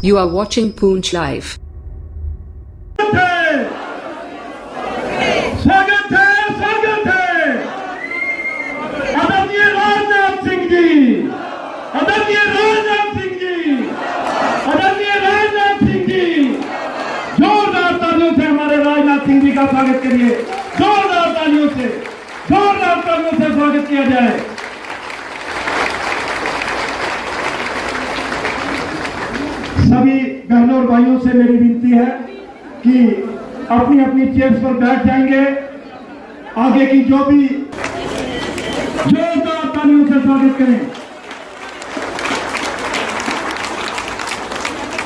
You are watching Poonch Live. स्वागत है आदरणीय राजनाथ सिंह जी, आदरणीय राजनाथ सिंह जी, आदरणीय राजनाथ सिंह जी। जोरदार तालियों से हमारे राजनाथ सिंह जी का स्वागत करिए। जोरदार तालियों से स्वागत किया जाए। सभी बहनों और भाइयों से मेरी विनती है कि अपनी अपनी चेयर्स पर बैठ जाएंगे। आगे की जो भी जोरदार तालियों से स्वागत करें।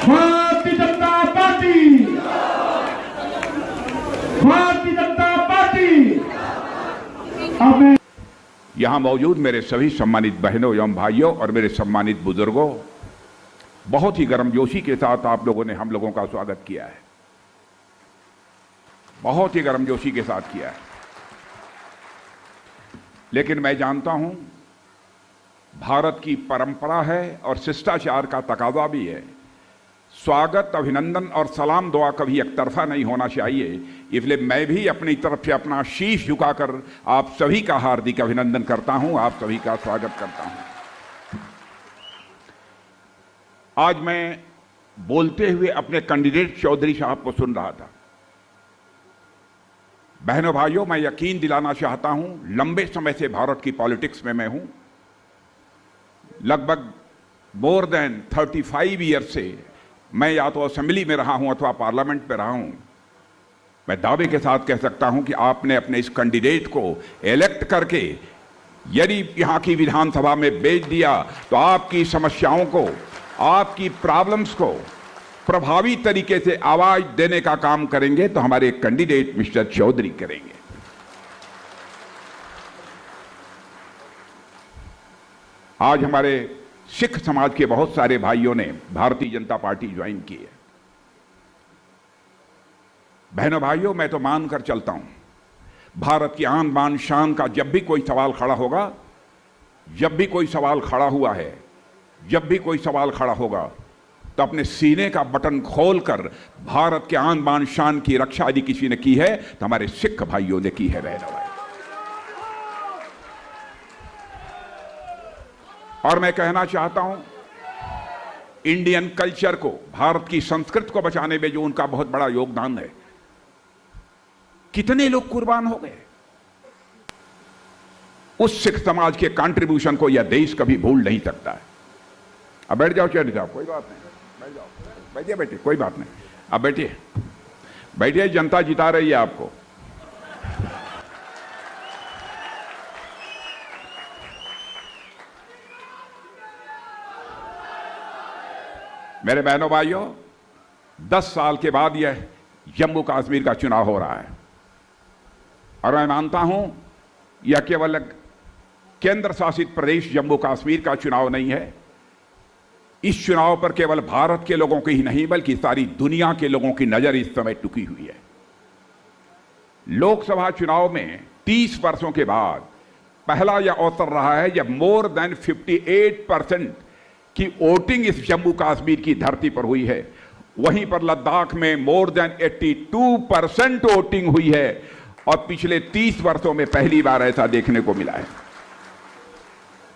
Bharatiya Janata party, Bharatiya Janata party. अब मैं यहां मौजूद मेरे सभी सम्मानित बहनों एवं भाइयों और मेरे सम्मानित बुजुर्गों, बहुत ही गर्मजोशी के साथ आप लोगों ने हम लोगों का स्वागत किया है, बहुत ही गर्मजोशी के साथ किया है। लेकिन मैं जानता हूं भारत की परंपरा है और शिष्टाचार का तकाजा भी है, स्वागत, अभिनंदन और सलाम दुआ कभी एक तरफा नहीं होना चाहिए। इसलिए मैं भी अपनी तरफ से अपना शीश झुकाकर आप सभी का हार्दिक अभिनंदन करता हूं, आप सभी का स्वागत करता हूं। आज मैं बोलते हुए अपने कैंडिडेट चौधरी साहब को सुन रहा था। बहनों भाइयों, मैं यकीन दिलाना चाहता हूं, लंबे समय से भारत की पॉलिटिक्स में मैं हूं, लगभग मोर देन 35 ईयर से मैं या तो असेंबली में रहा हूं अथवा पार्लियामेंट में रहा हूं। मैं दावे के साथ कह सकता हूं कि आपने अपने इस कैंडिडेट को इलेक्ट करके यदि यहां की विधानसभा में भेज दिया तो आपकी समस्याओं को, आपकी प्रॉब्लम्स को प्रभावी तरीके से आवाज देने का काम करेंगे तो हमारे कैंडिडेट मिस्टर चौधरी करेंगे। आज हमारे सिख समाज के बहुत सारे भाइयों ने भारतीय जनता पार्टी ज्वाइन की है। बहनों भाइयों, मैं तो मानकर चलता हूं भारत की आन बान शान का जब भी कोई सवाल खड़ा होगा, जब भी कोई सवाल खड़ा हुआ है, जब भी कोई सवाल खड़ा होगा तो अपने सीने का बटन खोलकर भारत के आन बान शान की रक्षा यदि किसी ने की है तो हमारे सिख भाइयों ने की है। बहनों भाई, और मैं कहना चाहता हूं इंडियन कल्चर को, भारत की संस्कृति को बचाने में जो उनका बहुत बड़ा योगदान है, कितने लोग कुर्बान हो गए, उस सिख समाज के कंट्रीब्यूशन को यह देश कभी भूल नहीं सकता है। अब बैठ जाओ चौधरी साहब, कोई बात नहीं, बैठ जाओ, बैठिए बैठिए, कोई बात नहीं, अब बैठिए बैठिए, जनता जिता रही है आपको। मेरे बहनों भाइयों, 10 साल के बाद यह जम्मू कश्मीर का चुनाव हो रहा है और मैं मानता हूं यह केवल केंद्र शासित प्रदेश जम्मू कश्मीर का चुनाव नहीं है। इस चुनाव पर केवल भारत के लोगों की ही नहीं बल्कि सारी दुनिया के लोगों की नजर इस समय टिकी हुई है। लोकसभा चुनाव में 30 वर्षों के बाद पहला यह अवसर रहा है जब मोर देन 58% की वोटिंग इस जम्मू कश्मीर की धरती पर हुई है। वहीं पर लद्दाख में मोर देन 82% वोटिंग हुई है और पिछले 30 वर्षों में पहली बार ऐसा देखने को मिला है।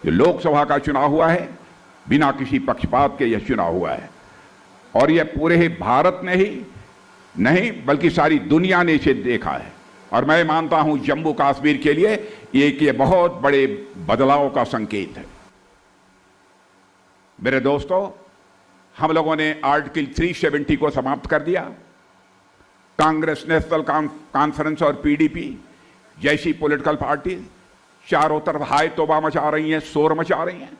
जो लोकसभा का चुनाव हुआ है, बिना किसी पक्षपात के यह चुनाव हुआ है और यह पूरे भारत ने ही नहीं बल्कि सारी दुनिया ने इसे देखा है और मैं मानता हूं जम्मू कश्मीर के लिए ये बहुत बड़े बदलाव का संकेत है। मेरे दोस्तों, हम लोगों ने आर्टिकल 370 को समाप्त कर दिया। कांग्रेस, नेशनल कॉन्फ्रेंस और पीडीपी जैसी पॉलिटिकल पार्टी चारों तरफ हाय तौबा मचा रही हैं, शोर मचा रही हैं।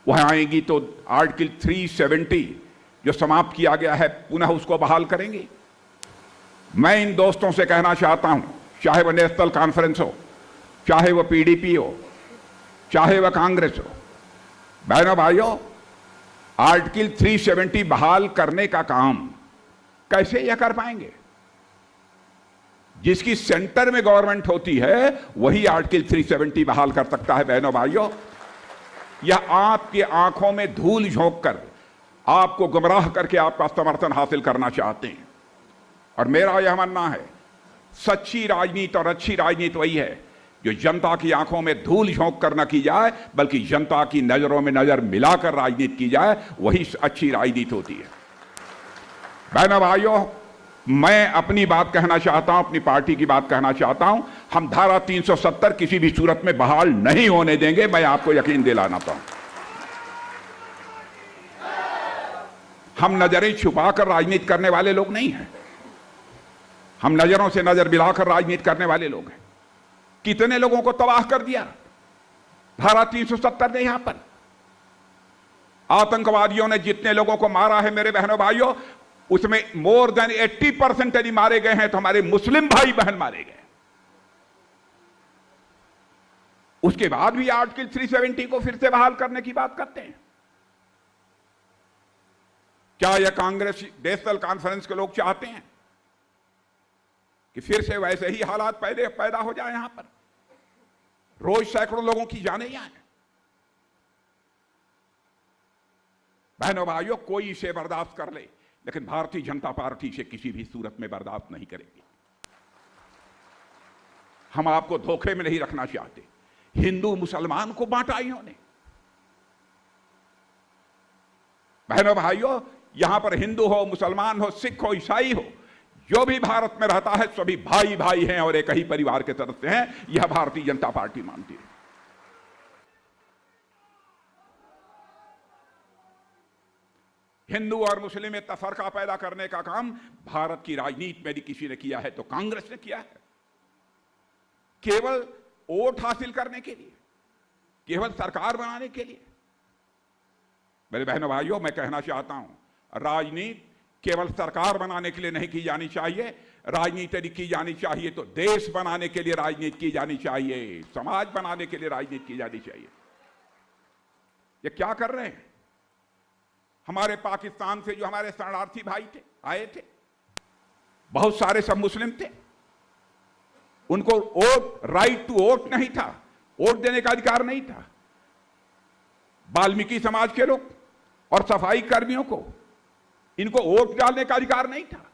वहां आएंगी तो आर्टिकल 370 जो समाप्त किया गया है पुनः उसको बहाल करेंगी। मैं इन दोस्तों से कहना चाहता हूं, चाहे वह नेशनल कॉन्फ्रेंस हो, चाहे वह पीडीपी हो, चाहे वह कांग्रेस हो, बहनों भाइयों, आर्टिकल 370 बहाल करने का काम कैसे यह कर पाएंगे? जिसकी सेंटर में गवर्नमेंट होती है वही आर्टिकल 370 बहाल कर सकता है। बहनों भाइयों, यह आपकी आंखों में धूल झोंक कर आपको गुमराह करके आपका समर्थन हासिल करना चाहते हैं। और मेरा यह मानना है, सच्ची राजनीति और अच्छी राजनीति वही है जो जनता की आंखों में धूल झोंक कर न की जाए, बल्कि जनता की नजरों में नजर मिलाकर राजनीति की जाए, वही अच्छी राजनीति होती है। बहनों भाइयों, मैं अपनी बात कहना चाहता हूं, अपनी पार्टी की बात कहना चाहता हूं। हम धारा 370 किसी भी सूरत में बहाल नहीं होने देंगे, मैं आपको यकीन दिलाना चाहता हूं। हम नजरें छुपाकर राजनीति करने वाले लोग नहीं हैं, हम नजरों से नजर मिलाकर राजनीति करने वाले लोग हैं। कितने लोगों को तबाह कर दिया धारा 370 ने। यहां पर आतंकवादियों ने जितने लोगों को मारा है मेरे बहनों भाइयों, उसमें मोर देन 80% यदि मारे गए हैं तो हमारे मुस्लिम भाई बहन मारे गए। उसके बाद भी आर्टिकल 370 को फिर से बहाल करने की बात करते हैं। क्या यह कांग्रेस नेशनल कॉन्फ्रेंस के लोग चाहते हैं कि फिर से वैसे ही हालात पैदा हो जाए? यहां पर रोज सैकड़ों लोगों की जाने जाए। बहनों भाइयों, कोई इसे बर्दाश्त कर ले, लेकिन भारतीय जनता पार्टी इसे किसी भी सूरत में बर्दाश्त नहीं करेगी। हम आपको धोखे में नहीं रखना चाहते। हिंदू मुसलमान को बांटा इन्होंने। बहनों भाइयों, यहां पर हिंदू हो, मुसलमान हो, सिख हो, ईसाई हो, जो भी भारत में रहता है सभी भाई भाई हैं और एक ही परिवार के सदस्य हैं। यह भारतीय जनता पार्टी मानती है। हिंदू और मुस्लिम में तफरका पैदा करने का काम भारत की राजनीति में यदि किसी ने किया है तो कांग्रेस ने किया है, केवल वोट हासिल करने के लिए, केवल सरकार बनाने के लिए। मेरे बहनों भाइयों, मैं कहना चाहता हूं, राजनीति केवल सरकार बनाने के लिए नहीं की जानी चाहिए। राजनीति यदि की जानी चाहिए तो देश बनाने के लिए राजनीति की जानी चाहिए, समाज बनाने के लिए राजनीति की जानी चाहिए। ये क्या कर रहे हैं? हमारे पाकिस्तान से जो हमारे शरणार्थी भाई थे, आए थे, बहुत सारे सब मुस्लिम थे। उनको वोट, राइट टू वोट नहीं था, वोट देने का अधिकार नहीं था। वाल्मीकि समाज के लोग और सफाई कर्मियों को, इनको वोट डालने का अधिकार नहीं था।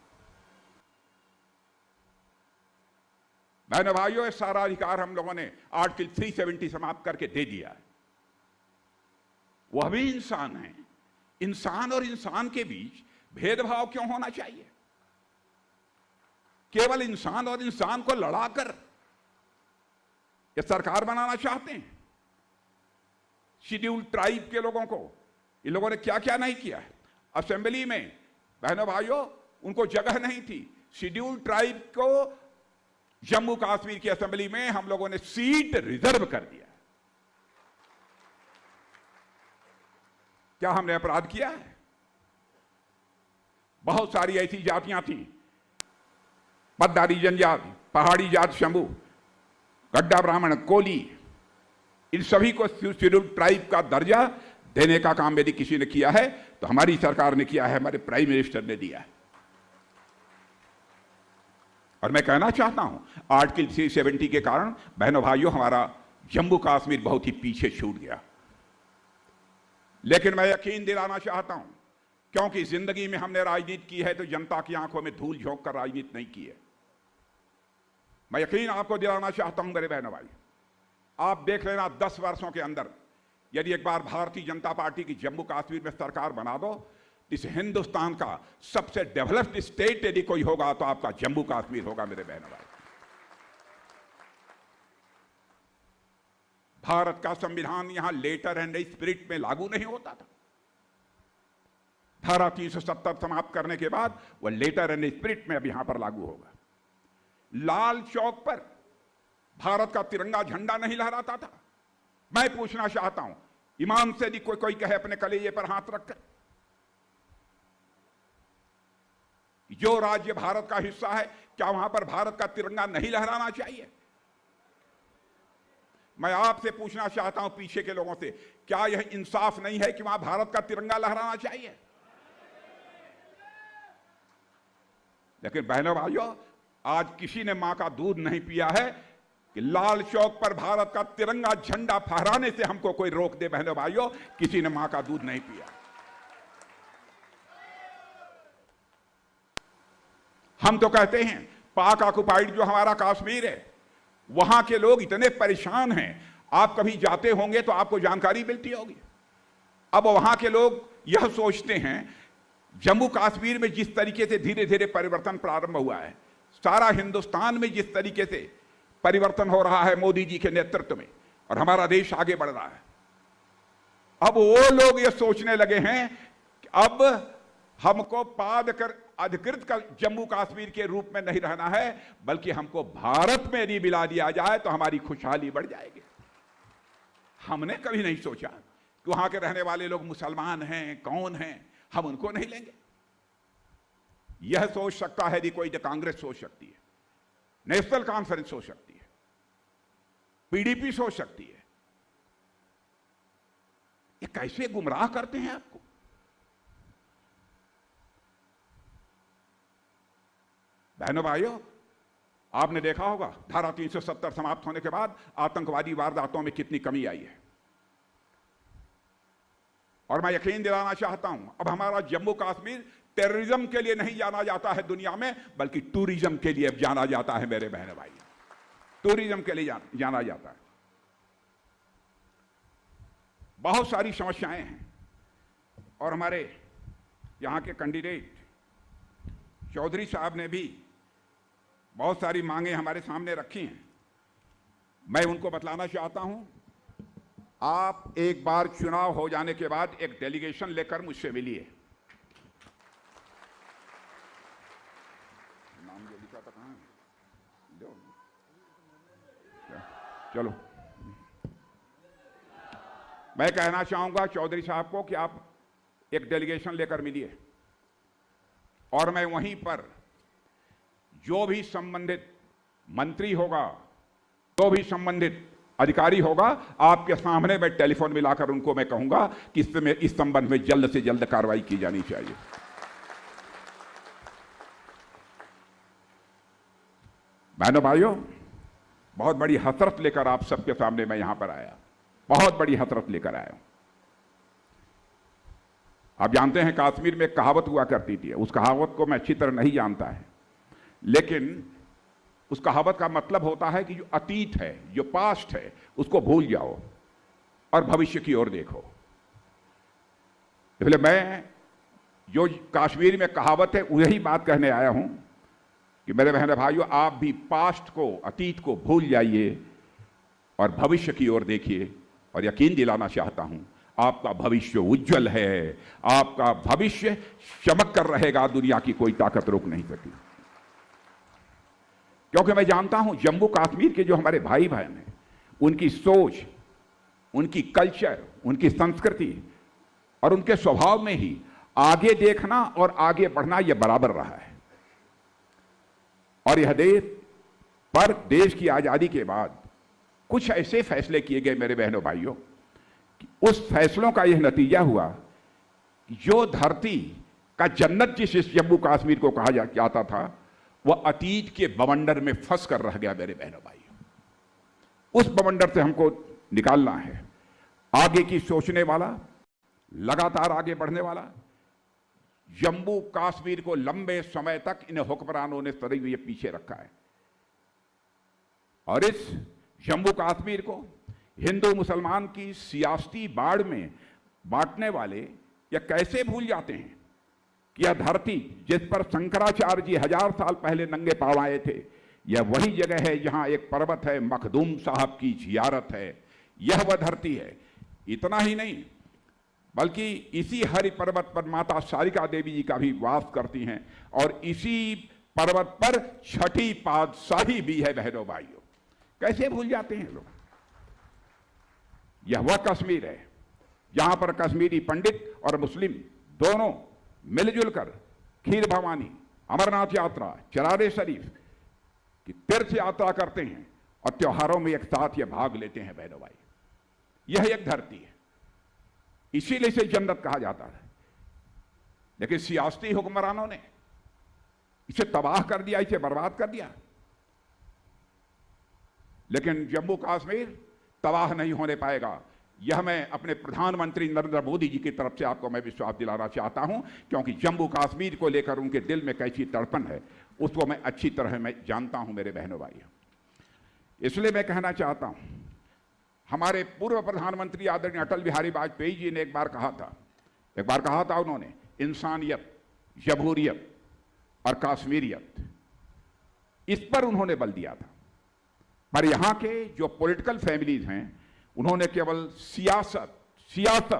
बहनों भाइयों, ये सारा अधिकार हम लोगों ने आर्टिकल 370 समाप्त करके दे दिया है। वह भी इंसान है। इंसान और इंसान के बीच भेदभाव क्यों होना चाहिए? केवल इंसान और इंसान को लड़ाकर ये सरकार बनाना चाहते हैं। शेड्यूल्ड ट्राइब के लोगों को इन लोगों ने क्या क्या नहीं किया है। असेंबली में बहनों भाइयों, उनको जगह नहीं थी। शेड्यूल्ड ट्राइब को जम्मू कश्मीर की असेंबली में हम लोगों ने सीट रिजर्व कर दिया। क्या हमने अपराध किया है? बहुत सारी ऐसी जातियां थी, पद्दारी जनजाति, पहाड़ी जाति, शंभू, गड्ढा ब्राह्मण, कोली, इन सभी को शेड्यूल्ड ट्राइब का दर्जा देने का काम यदि किसी ने किया है तो हमारी सरकार ने किया है, हमारे प्राइम मिनिस्टर ने दिया है। और मैं कहना चाहता हूं, आर्टिकल 370 के कारण बहनों भाइयों हमारा जम्मू कश्मीर बहुत ही पीछे छूट गया। लेकिन मैं यकीन दिलाना चाहता हूं, क्योंकि जिंदगी में हमने राजनीति की है तो जनता की आंखों में धूल झोंक कर राजनीति नहीं की है। मैं यकीन आपको दिलाना चाहता हूं मेरे बहनों भाई, आप देख लेना 10 वर्षों के अंदर यदि एक बार भारतीय जनता पार्टी की जम्मू कश्मीर में सरकार बना दो, इस हिंदुस्तान का सबसे डेवलप्ड स्टेट यदि कोई होगा तो आपका जम्मू कश्मीर होगा मेरे बहनों भाई। भारत का संविधान यहां लेटर एंड स्पिरिट में लागू नहीं होता था। धारा 370 समाप्त करने के बाद वह लेटर एंड स्पिरिट में अब यहां पर लागू होगा। लाल चौक पर भारत का तिरंगा झंडा नहीं लहराता था। मैं पूछना चाहता हूं, ईमान से यदि कोई कहे अपने कलेजे पर हाथ रखकर, जो राज्य भारत का हिस्सा है क्या वहां पर भारत का तिरंगा नहीं लहराना चाहिए? मैं आपसे पूछना चाहता हूं पीछे के लोगों से, क्या यह इंसाफ नहीं है कि वहां भारत का तिरंगा लहराना चाहिए? लेकिन बहनों भाइयों, आज किसी ने मां का दूध नहीं पिया है कि लाल चौक पर भारत का तिरंगा झंडा फहराने से हमको कोई रोक दे। बहनों भाइयों, किसी ने मां का दूध नहीं पिया। हम तो कहते हैं पाक ऑक्युपाइड जो हमारा कश्मीर है, वहां के लोग इतने परेशान हैं, आप कभी जाते होंगे तो आपको जानकारी मिलती होगी। अब वहां के लोग यह सोचते हैं, जम्मू कश्मीर में जिस तरीके से धीरे धीरे परिवर्तन प्रारंभ हुआ है, सारा हिंदुस्तान में जिस तरीके से परिवर्तन हो रहा है मोदी जी के नेतृत्व में, और हमारा देश आगे बढ़ रहा है, अब वो लोग ये सोचने लगे हैं कि अब हमको अधिकृत जम्मू कश्मीर के रूप में नहीं रहना है, बल्कि हमको भारत में यदि मिला दिया जाए तो हमारी खुशहाली बढ़ जाएगी। हमने कभी नहीं सोचा कि वहां के रहने वाले लोग मुसलमान हैं, कौन हैं, हम उनको नहीं लेंगे। यह सोच सकता है यदि कोई, तो कांग्रेस सोच सकती है, नेशनल कॉन्फ्रेंस सोच सकती है, पीडीपी सोच सकती है। ये कैसे गुमराह करते हैं आपको। बहनों भाइयों, आपने देखा होगा धारा 370 समाप्त होने के बाद आतंकवादी वारदातों में कितनी कमी आई है, और मैं यकीन दिलाना चाहता हूं अब हमारा जम्मू कश्मीर टेररिज्म के लिए नहीं जाना जाता है दुनिया में, बल्कि टूरिज्म के लिए जाना जाता है। मेरे बहन भाई, टूरिज्म के लिए जाना जाता है। बहुत सारी समस्याएं हैं, और हमारे यहां के कैंडिडेट चौधरी साहब ने भी बहुत सारी मांगे हमारे सामने रखी हैं। मैं उनको बतलाना चाहता हूं, आप एक बार चुनाव हो जाने के बाद एक डेलीगेशन लेकर मुझसे मिलिए। नाम जो लिखा था कहां है? चलो, मैं कहना चाहूंगा चौधरी साहब को कि आप एक डेलीगेशन लेकर मिलिए, और मैं वहीं पर जो भी संबंधित मंत्री होगा, जो भी संबंधित अधिकारी होगा, आपके सामने मैं टेलीफोन मिलाकर उनको मैं कहूंगा कि इस संबंध में जल्द से जल्द कार्रवाई की जानी चाहिए। बहनों भाइयों, बहुत बड़ी हसरत लेकर आप सबके सामने मैं यहां पर आया, बहुत बड़ी हसरत लेकर आया हूं। आप जानते हैं कश्मीर में एक कहावत हुआ करती थी, उस कहावत को मैं अच्छी तरह नहीं जानता है, लेकिन उस कहावत का मतलब होता है कि जो अतीत है, जो पास्ट है, उसको भूल जाओ और भविष्य की ओर देखो। इसलिए मैं जो कश्मीर में कहावत है वही बात कहने आया हूं कि मेरे बहन भाइयों, आप भी पास्ट को, अतीत को भूल जाइए और भविष्य की ओर देखिए। और यकीन दिलाना चाहता हूं, आपका भविष्य उज्जवल है, आपका भविष्य चमक कर रहेगा, दुनिया की कोई ताकत रोक नहीं सकती। क्योंकि मैं जानता हूं जम्मू कश्मीर के जो हमारे भाई बहन हैं, उनकी सोच, उनकी कल्चर, उनकी संस्कृति और उनके स्वभाव में ही आगे देखना और आगे बढ़ना यह बराबर रहा है। और यह देश की आजादी के बाद कुछ ऐसे फैसले किए गए मेरे बहनों भाइयों, उस फैसलों का यह नतीजा हुआ कि जो धरती का जन्नत जिस जम्मू कश्मीर को कहा जाता था, वह अतीत के बवंडर में फंस कर रह गया। मेरे बहनों भाइयों, उस बवंडर से हमको निकालना है। आगे की सोचने वाला, लगातार आगे बढ़ने वाला, जम्मू कश्मीर को लंबे समय तक इन हुक्मरानों ने सदैव ये पीछे रखा है, और इस जम्मू कश्मीर को हिंदू मुसलमान की सियासी बाढ़ में बांटने वाले यह कैसे भूल जाते हैं कि यह धरती जिस पर शंकराचार्य जी 1000 साल पहले नंगे पांव आए थे, यह वही जगह है जहां एक पर्वत है, मखदूम साहब की जियारत है। यह वह धरती है। इतना ही नहीं, बल्कि इसी हरि पर्वत पर माता शारिका देवी जी का भी वास करती हैं, और इसी पर्वत पर छठी पातशाही भी है। बहनों भाइयों, कैसे भूल जाते हैं लोग। यह वह कश्मीर है जहां पर कश्मीरी पंडित और मुस्लिम दोनों मिलजुल कर खीर भवानी, अमरनाथ यात्रा, चरारे शरीफ की तीर्थ यात्रा करते हैं, और त्योहारों में एक साथ ये भाग लेते हैं। बहनों भाई, यह एक धरती है, इसीलिए इसे जन्नत कहा जाता है। लेकिन सियासी हुक्मरानों ने इसे तबाह कर दिया, इसे बर्बाद कर दिया। लेकिन जम्मू कश्मीर तबाह नहीं होने पाएगा। यह मैं अपने प्रधानमंत्री नरेंद्र मोदी जी की तरफ से आपको मैं विश्वास दिलाना चाहता हूं, क्योंकि जम्मू कश्मीर को लेकर उनके दिल में कैसी तड़पन है उसको मैं अच्छी तरह मैं जानता हूं मेरे बहनों भाइयों। इसलिए मैं कहना चाहता हूं, हमारे पूर्व प्रधानमंत्री आदरणीय अटल बिहारी वाजपेयी जी ने एक बार कहा था उन्होंने, इंसानियत, जमहूरियत और काश्मीरियत, इस पर उन्होंने बल दिया था। पर यहां के जो पॉलिटिकल फैमिलीज हैं उन्होंने केवल सियासत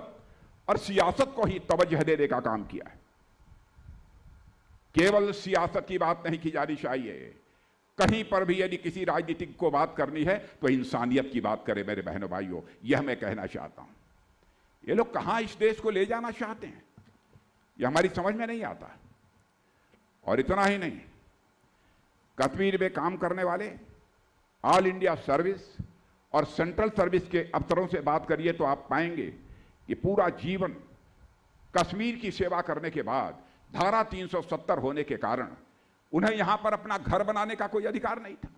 और सियासत को ही तवज्जो देने का काम किया है। केवल सियासत की बात नहीं की जानी चाहिए, कहीं पर भी यदि किसी राजनीतिक को बात करनी है तो इंसानियत की बात करें मेरे बहनों भाइयों, यह मैं कहना चाहता हूं। ये लोग कहां इस देश को ले जाना चाहते हैं यह हमारी समझ में नहीं आता। और इतना ही नहीं, कश्मीर में काम करने वाले ऑल इंडिया सर्विस और सेंट्रल सर्विस के अफसरों से बात करिए तो आप पाएंगे कि पूरा जीवन कश्मीर की सेवा करने के बाद धारा 370 होने के कारण उन्हें यहां पर अपना घर बनाने का कोई अधिकार नहीं था।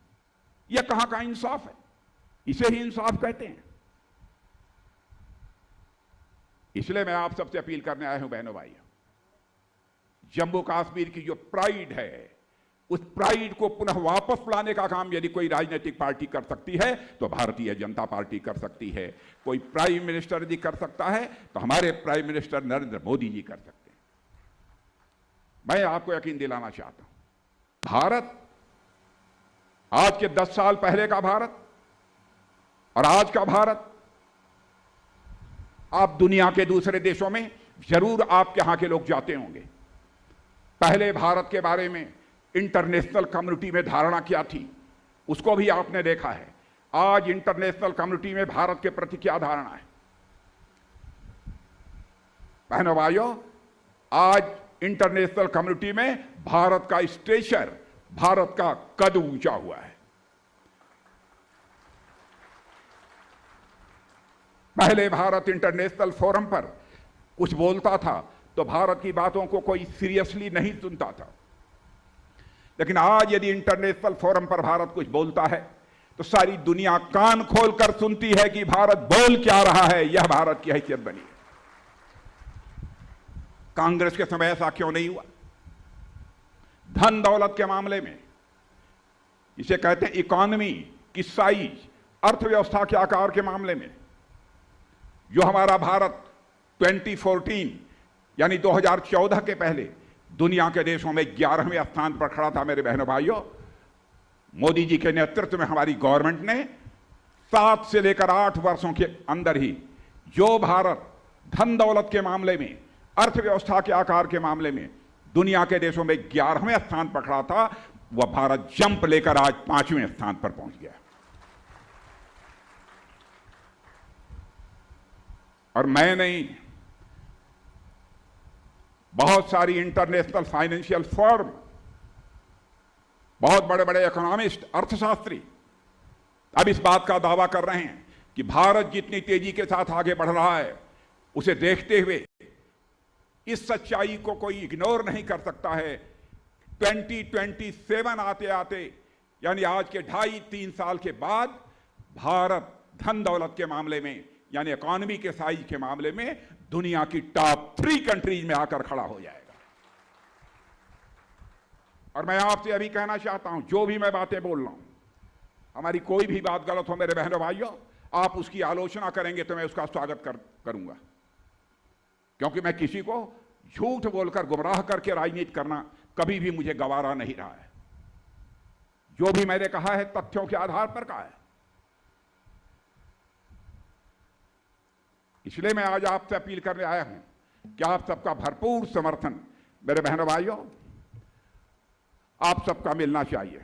यह कहां का इंसाफ है? इसे ही इंसाफ कहते हैं। इसलिए मैं आप सबसे अपील करने आया हूं बहनों भाइयों, जम्मू कश्मीर की जो प्राइड है उस प्राइड को पुनः वापस लाने का काम यदि कोई राजनीतिक पार्टी कर सकती है तो भारतीय जनता पार्टी कर सकती है। कोई प्राइम मिनिस्टर यदि कर सकता है तो हमारे प्राइम मिनिस्टर नरेंद्र मोदी जी कर सकते हैं। मैं आपको यकीन दिलाना चाहता हूं, भारत आज के 10 साल पहले का भारत और आज का भारत, आप दुनिया के दूसरे देशों में जरूर आपके यहां के लोग जाते होंगे। पहले भारत के बारे में इंटरनेशनल कम्युनिटी में धारणा क्या थी उसको भी आपने देखा है। आज इंटरनेशनल कम्युनिटी में भारत के प्रति क्या धारणा है? बहनों भाइयों, आज इंटरनेशनल कम्युनिटी में भारत का स्टेचर, भारत का कद ऊंचा हुआ है। पहले भारत इंटरनेशनल फोरम पर कुछ बोलता था तो भारत की बातों को कोई सीरियसली नहीं सुनता था, लेकिन आज यदि इंटरनेशनल फोरम पर भारत कुछ बोलता है तो सारी दुनिया कान खोलकर सुनती है कि भारत बोल क्या रहा है। यह भारत की हैसियत बनी है। कांग्रेस के समय ऐसा क्यों नहीं हुआ? धन दौलत के मामले में, इसे कहते हैं इकोनॉमी की साइज, अर्थव्यवस्था के आकार के मामले में, जो हमारा भारत 2014 यानी 2014 के पहले दुनिया के देशों में 11वें स्थान पर खड़ा था। मेरे बहनों भाइयों, मोदी जी के नेतृत्व में हमारी गवर्नमेंट ने 7 से लेकर 8 वर्षों के अंदर ही जो भारत धन दौलत के मामले में, अर्थव्यवस्था के आकार के मामले में दुनिया के देशों में 11वें स्थान पर खड़ा था, वह भारत जंप लेकर आज 5वें स्थान पर पहुंच गया। और मैं नहीं, बहुत सारी इंटरनेशनल फाइनेंशियल फर्म, बहुत बड़े बड़े इकोनॉमिस्ट, अर्थशास्त्री अब इस बात का दावा कर रहे हैं कि भारत जितनी तेजी के साथ आगे बढ़ रहा है उसे देखते हुए इस सच्चाई को कोई इग्नोर नहीं कर सकता है। 2027 आते आते यानी आज के 2.5-3 साल के बाद भारत धन दौलत के मामले में यानी इकोनॉमी के साइज के मामले में दुनिया की टॉप 3 कंट्रीज में आकर खड़ा हो जाएगा। और मैं आपसे अभी कहना चाहता हूं, जो भी मैं बातें बोल रहा हूं, हमारी कोई भी बात गलत हो मेरे बहनों भाइयों, आप उसकी आलोचना करेंगे तो मैं उसका स्वागत करूंगा, क्योंकि मैं किसी को झूठ बोलकर गुमराह करके राजनीति करना कभी भी मुझे गवारा नहीं रहा है। जो भी मैंने कहा है तथ्यों के आधार पर कहा है। इसलिए मैं आज आपसे अपील करने आया हूं कि आप सबका भरपूर समर्थन मेरे बहनों भाइयों आप सबका मिलना चाहिए।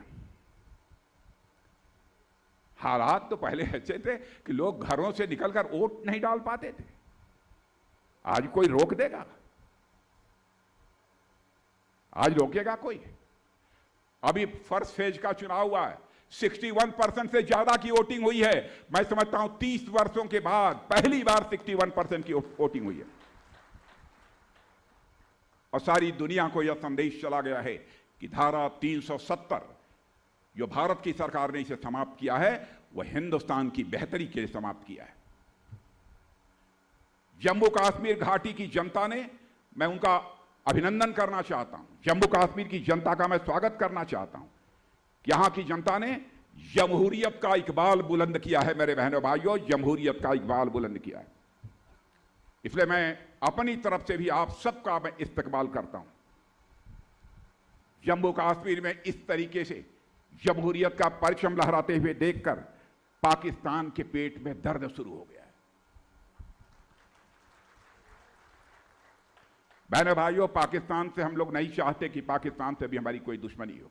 हालात तो पहले ऐसे थे कि लोग घरों से निकलकर वोट नहीं डाल पाते थे। आज कोई रोक देगा? आज रोकेगा कोई? अभी फर्स्ट फेज का चुनाव हुआ है, 61% से ज्यादा की वोटिंग हुई है। मैं समझता हूं 30 वर्षों के बाद पहली बार 61% की वोटिंग हुई है। और सारी दुनिया को यह संदेश चला गया है कि धारा 370 जो भारत की सरकार ने इसे समाप्त किया है, वह हिंदुस्तान की बेहतरी के लिए समाप्त किया है। जम्मू कश्मीर घाटी की जनता ने, मैं उनका अभिनंदन करना चाहता हूं, जम्मू कश्मीर की जनता का मैं स्वागत करना चाहता हूं। यहां की जनता ने जमहूरियत का इकबाल बुलंद किया है मेरे बहनों भाइयों, जमहूरियत का इकबाल बुलंद किया है। इसलिए मैं अपनी तरफ से भी आप सबका मैं इस्तकबाल करता हूं। जम्मू कश्मीर में इस तरीके से जमहूरियत का परचम लहराते हुए देखकर पाकिस्तान के पेट में दर्द शुरू हो गया है। बहनों भाइयों, पाकिस्तान से हम लोग नहीं चाहते कि पाकिस्तान से भी हमारी कोई दुश्मनी हो।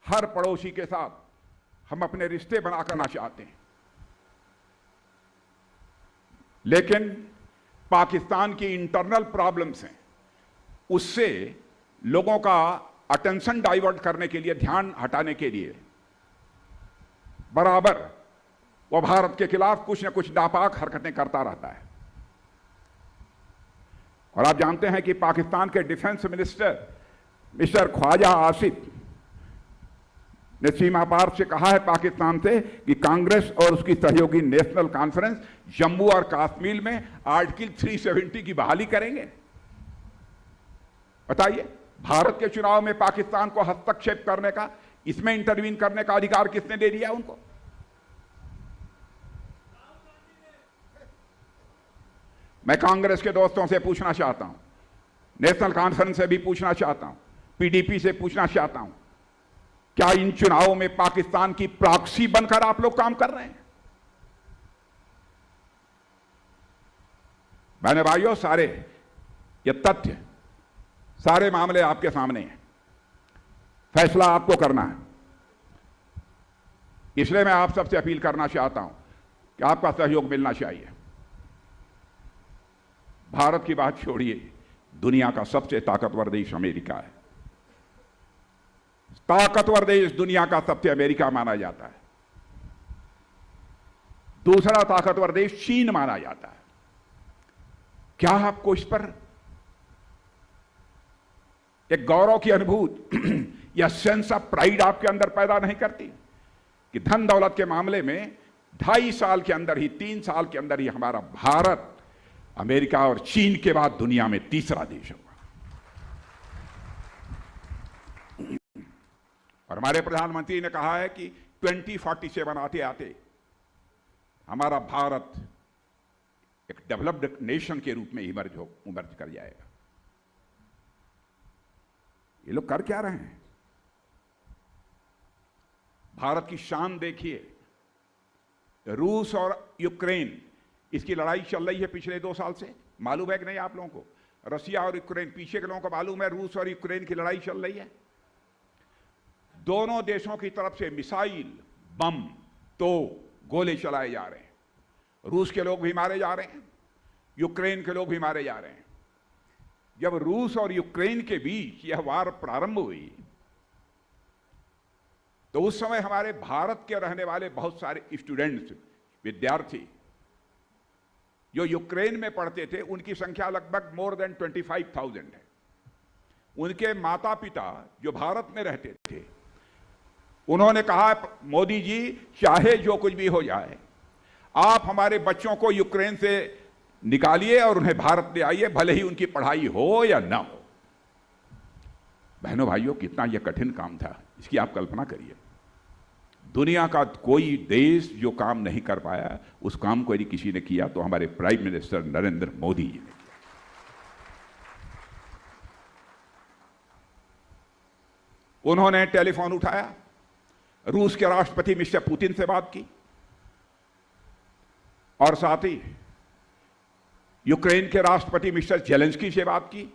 हर पड़ोसी के साथ हम अपने रिश्ते बना करना चाहते हैं, लेकिन पाकिस्तान की इंटरनल प्रॉब्लम्स हैं, उससे लोगों का अटेंशन डाइवर्ट करने के लिए, ध्यान हटाने के लिए बराबर वो भारत के खिलाफ कुछ न कुछ नापाक हरकतें करता रहता है। और आप जानते हैं कि पाकिस्तान के defence minister mister Khawaja Asif ने सीमा पार से कहा है पाकिस्तान से कि कांग्रेस और उसकी सहयोगी नेशनल कॉन्फ्रेंस जम्मू और कश्मीर में आर्टिकल 370 की बहाली करेंगे। बताइए, भारत के चुनाव में पाकिस्तान को हस्तक्षेप करने का, इसमें इंटरवीन करने का अधिकार किसने दे दिया उनको? मैं कांग्रेस के दोस्तों से पूछना चाहता हूं, नेशनल कॉन्फ्रेंस से भी पूछना चाहता हूं, पीडीपी से पूछना चाहता हूं, क्या इन चुनावों में पाकिस्तान की प्रॉक्सी बनकर आप लोग काम कर रहे हैं? बहने भाइयों, सारे ये तथ्य, सारे मामले आपके सामने हैं, फैसला आपको करना है। इसलिए मैं आप सबसे अपील करना चाहता हूं कि आपका सहयोग मिलना चाहिए। भारत की बात छोड़िए, दुनिया का सबसे ताकतवर देश अमेरिका है। ताकतवर देश दुनिया का सबसे अमेरिका माना जाता है। दूसरा ताकतवर देश चीन माना जाता है। क्या आपको इस पर एक गौरव की अनुभूति या सेंस ऑफ प्राइड आपके अंदर पैदा नहीं करती कि धन दौलत के मामले में 2.5 साल के अंदर ही, 3 साल के अंदर ही हमारा भारत अमेरिका और चीन के बाद दुनिया में तीसरा देश होगा। और हमारे प्रधानमंत्री ने कहा है कि 2047 आते आते हमारा भारत एक डेवलप्ड नेशन के रूप में इमर्ज कर जाएगा। ये लोग कर क्या रहे हैं? भारत की शान देखिए। रूस और यूक्रेन, इसकी लड़ाई चल रही है पिछले 2 साल से, मालूम है कि नहीं आप लोगों को? रसिया और यूक्रेन, पीछे के लोगों को मालूम है रूस और यूक्रेन की लड़ाई चल रही है। दोनों देशों की तरफ से मिसाइल, बम, तो गोले चलाए जा रहे हैं। रूस के लोग भी मारे जा रहे हैं, यूक्रेन के लोग भी मारे जा रहे हैं। जब रूस और यूक्रेन के बीच यह वार प्रारंभ हुई तो उस समय हमारे भारत के रहने वाले बहुत सारे स्टूडेंट्स, विद्यार्थी जो यूक्रेन में पढ़ते थे, उनकी संख्या लगभग मोर देन 25,000 है। उनके माता पिता जो भारत में रहते थे, उन्होंने कहा, मोदी जी चाहे जो कुछ भी हो जाए, आप हमारे बच्चों को यूक्रेन से निकालिए और उन्हें भारत ले आइए, भले ही उनकी पढ़ाई हो या ना हो। बहनों भाइयों, कितना यह कठिन काम था, इसकी आप कल्पना करिए। दुनिया का कोई देश जो काम नहीं कर पाया, उस काम को यदि किसी ने किया तो हमारे प्राइम मिनिस्टर नरेंद्र मोदी जी ने किया। उन्होंने टेलीफोन उठाया, रूस के राष्ट्रपति मिस्टर पुतिन से बात की और साथ ही यूक्रेन के राष्ट्रपति मिस्टर जेलेंस्की से बात की।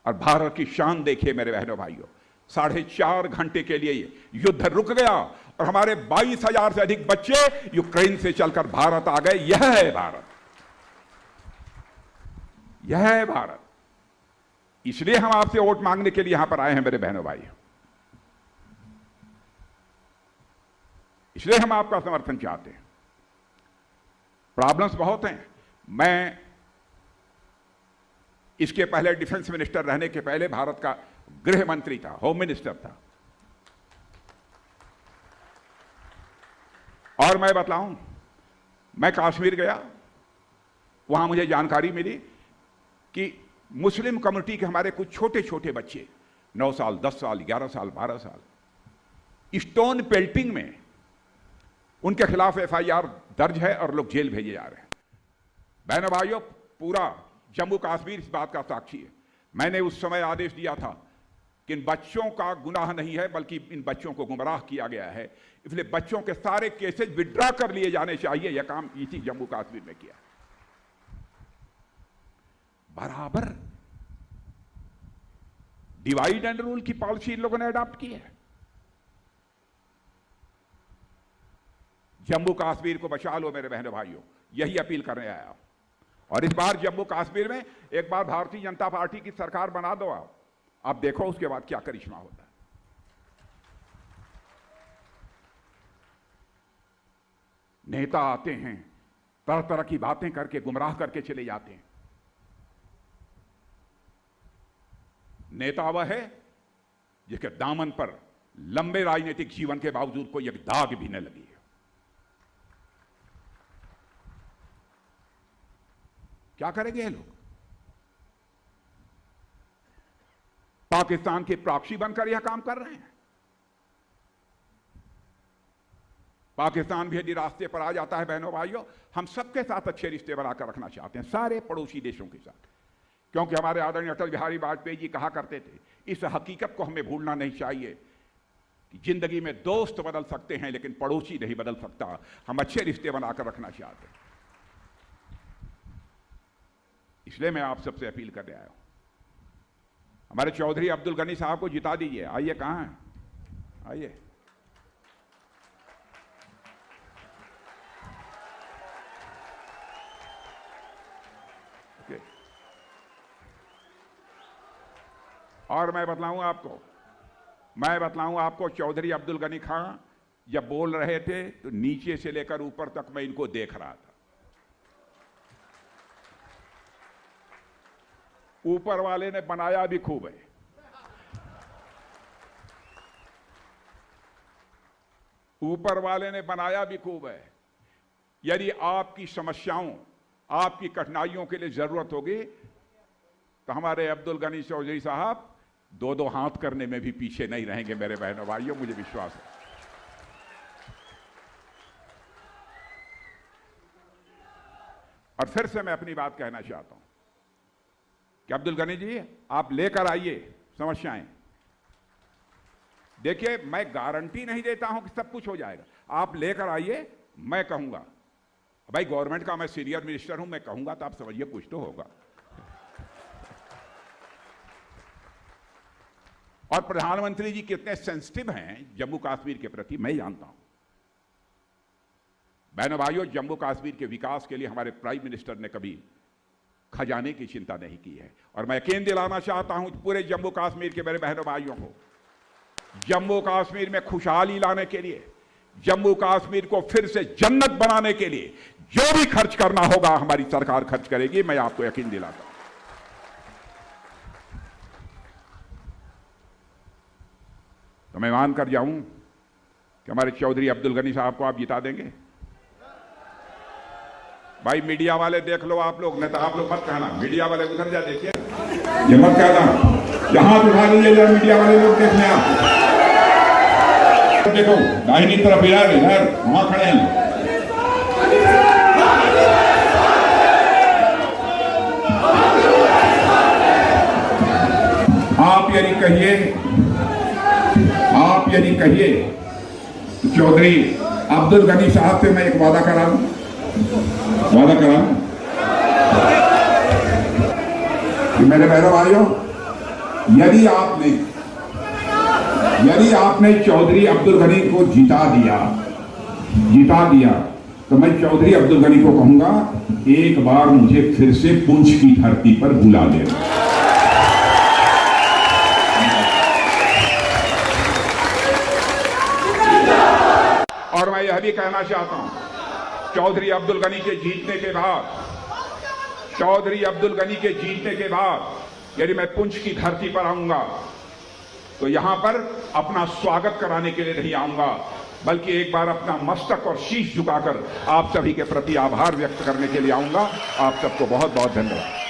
और भारत की शान देखिए मेरे बहनों भाइयों, 4.5 घंटे के लिए युद्ध रुक गया और हमारे 22,000 से अधिक बच्चे यूक्रेन से चलकर भारत आ गए। यह है भारत, यह है भारत। इसलिए हम आपसे वोट मांगने के लिए यहां पर आए हैं मेरे बहनों भाई। इसलिए हम आपका समर्थन चाहते हैं। प्रॉब्लम्स बहुत हैं। मैं इसके पहले डिफेंस मिनिस्टर रहने के पहले भारत का गृह मंत्री था, होम मिनिस्टर था। और मैं बतलाऊं, मैं कश्मीर गया वहां मुझे जानकारी मिली कि मुस्लिम कम्युनिटी के हमारे कुछ छोटे छोटे बच्चे 9 साल, 10 साल, 11 साल, 12 साल स्टोन पेल्टिंग में उनके खिलाफ FIR दर्ज है और लोग जेल भेजे जा रहे हैं। बहनों भाइयों, पूरा जम्मू कश्मीर इस बात का साक्षी है। मैंने उस समय आदेश दिया था कि इन बच्चों का गुनाह नहीं है, बल्कि इन बच्चों को गुमराह किया गया है, इसलिए बच्चों के सारे केसेस विड्रॉ कर लिए जाने चाहिए। यह काम इसी जम्मू कश्मीर में किया। बराबर डिवाइड एंड रूल की पॉलिसी इन लोगों ने अडॉप्ट की है। जम्मू कश्मीर को बचा लो मेरे बहनों भाइयों, यही अपील करने आया हूं। और इस बार जम्मू कश्मीर में एक बार भारतीय जनता पार्टी की सरकार बना दो आप देखो उसके बाद क्या करिश्मा होता है। नेता आते हैं, तरह तरह की बातें करके गुमराह करके चले जाते हैं। नेता वह है जिसके दामन पर लंबे राजनीतिक जीवन के बावजूद कोई एक दाग भी न लगी है। क्या करेंगे ये लोग? पाकिस्तान के प्रॉक्सी बनकर यह काम कर रहे हैं। पाकिस्तान भी यदि रास्ते पर आ जाता है बहनों भाइयों, हम सबके साथ अच्छे रिश्ते बनाकर रखना चाहते हैं, सारे पड़ोसी देशों के साथ, क्योंकि हमारे आदरणीय अटल बिहारी वाजपेयी जी कहा करते थे, इस हकीकत को हमें भूलना नहीं चाहिए कि जिंदगी में दोस्त बदल सकते हैं लेकिन पड़ोसी नहीं बदल सकता। हम अच्छे रिश्ते बनाकर रखना चाहते हैं। इसलिए मैं आप सबसे अपील करने आया हूं, हमारे चौधरी अब्दुल गनी साहब को जिता दीजिए। आइए, कहां हैं? आइए। और मैं बतलाऊं आपको, चौधरी अब्दुल गनी खान जब बोल रहे थे तो नीचे से लेकर ऊपर तक मैं इनको देख रहा था। ऊपर वाले ने बनाया भी खूब है। ऊपर वाले ने बनाया भी खूब है। यदि आपकी समस्याओं, आपकी कठिनाइयों के लिए जरूरत होगी तो हमारे अब्दुल गनी चौधरी साहब 2-2 हाथ करने में भी पीछे नहीं रहेंगे मेरे बहनों भाइयों, मुझे विश्वास है। और फिर से मैं अपनी बात कहना चाहता हूं कि अब्दुल गनी जी, आप लेकर आइए समस्याएं। देखिए, मैं गारंटी नहीं देता हूं कि सब कुछ हो जाएगा। आप लेकर आइए, मैं कहूंगा भाई गवर्नमेंट का मैं सीनियर मिनिस्टर हूं, मैं कहूंगा तो आप समझिए कुछ तो होगा। और प्रधानमंत्री जी कितने सेंसिटिव हैं जम्मू कश्मीर के प्रति मैं जानता हूं। बहनों भाइयों, जम्मू कश्मीर के विकास के लिए हमारे प्राइम मिनिस्टर ने कभी खजाने की चिंता नहीं की है। और मैं यकीन दिलाना चाहता हूं पूरे जम्मू कश्मीर के मेरे बहनों भाइयों को, जम्मू कश्मीर में खुशहाली लाने के लिए, जम्मू कश्मीर को फिर से जन्नत बनाने के लिए जो भी खर्च करना होगा हमारी सरकार खर्च करेगी, मैं आपको यकीन दिलाता हूं। तो मैं मान कर जाऊं कि हमारे चौधरी अब्दुल गनी साहब को आप जिता देंगे। भाई मीडिया वाले देख लो आप लोग, नहीं तो आप लोग मत कहना, मीडिया वाले उधर जा देखिए, ये मत कहना, यहां उठा लीजिए मीडिया वाले लोग देखने। आप देखो दाहिनी तरफ इधर वहां खड़े हैं। आप यदि कहिए चौधरी अब्दुल गनी साहब से मैं एक वादा करा दूं कि मेरे बहनों भाइयों, यदि आपने चौधरी अब्दुल गनी को जिता दिया तो मैं चौधरी अब्दुल गनी को कहूंगा एक बार मुझे फिर से पुंछ की धरती पर बुला देना। और मैं यह भी कहना चाहता हूं, चौधरी अब्दुल गनी के जीतने के बाद यदि मैं पुंछ की धरती पर आऊंगा तो यहां पर अपना स्वागत कराने के लिए नहीं आऊंगा, बल्कि एक बार अपना मस्तक और शीश झुकाकर आप सभी के प्रति आभार व्यक्त करने के लिए आऊंगा। आप सबको बहुत बहुत धन्यवाद।